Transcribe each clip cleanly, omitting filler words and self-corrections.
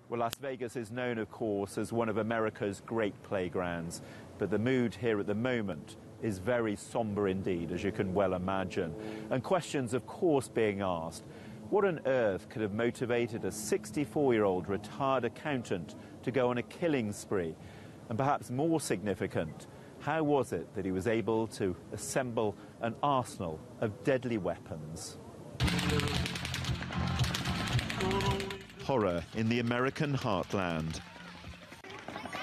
Well, Las Vegas is known, of course, as one of America's great playgrounds, but the mood here at the moment is very somber indeed, as you can well imagine. And questions, of course, being asked. What on earth could have motivated a 64-year-old retired accountant to go on a killing spree? And perhaps more significant, how was it that he was able to assemble an arsenal of deadly weapons? Horror in the American heartland.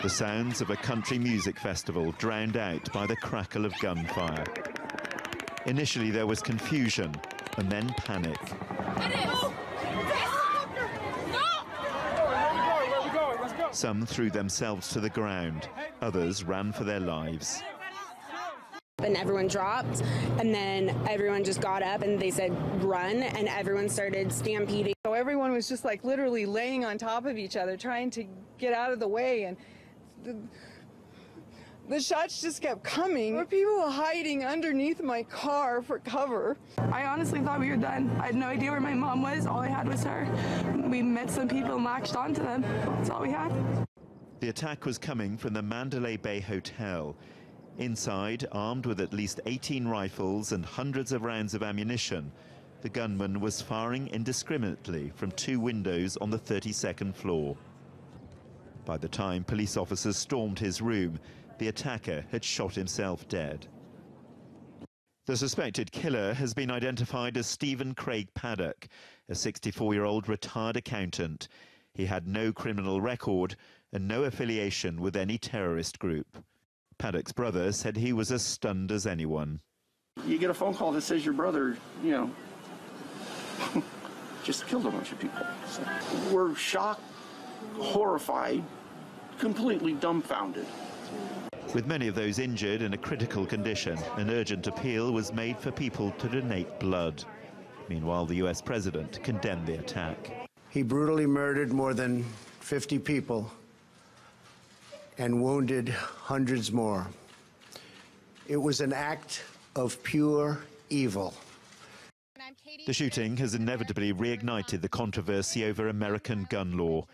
The sounds of a country music festival drowned out by the crackle of gunfire. Initially there was confusion and then panic. Some threw themselves to the ground, others ran for their lives. And everyone dropped, and then everyone just got up and they said run, and everyone started stampeding. So everyone was just like literally laying on top of each other trying to get out of the way, and the shots just kept coming. There were people hiding underneath my car for cover. I honestly thought we were done. I had no idea where my mom was. All I had was her. We met some people and latched onto them. That's all we had. The attack was coming from the Mandalay Bay Hotel. Inside, armed with at least 18 rifles and hundreds of rounds of ammunition, the gunman was firing indiscriminately from 2 windows on the 32nd floor. By the time police officers stormed his room, the attacker had shot himself dead. The suspected killer has been identified as Stephen Paddock, a 64-year-old retired accountant. He had no criminal record and no affiliation with any terrorist group. Paddock's brother said he was as stunned as anyone. You get a phone call that says your brother, just killed a bunch of people. So we're shocked, horrified, completely dumbfounded. With many of those injured in a critical condition, an urgent appeal was made for people to donate blood. Meanwhile, the US president condemned the attack. He brutally murdered more than 50 people and wounded hundreds more. It was an act of pure evil. The shooting has inevitably reignited the controversy over American gun law.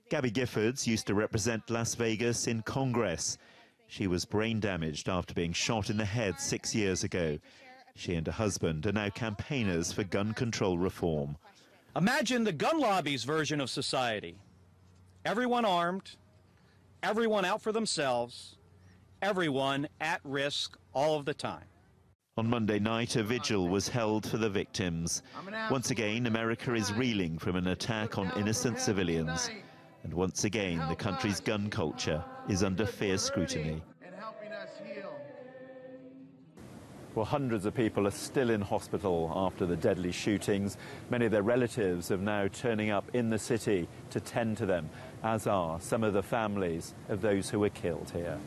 Gabby Giffords used to represent Las Vegas in Congress. She was brain damaged after being shot in the head 6 years ago. She and her husband are now campaigners for gun control reform. Imagine the gun lobby's version of society. Everyone armed, everyone out for themselves, everyone at risk all of the time. On Monday night, a vigil was held for the victims. Once again, America is reeling from an attack on innocent civilians. And once again, the country's gun culture is under fierce scrutiny. Well, hundreds of people are still in hospital after the deadly shootings. Many of their relatives are now turning up in the city to tend to them, as are some of the families of those who were killed here.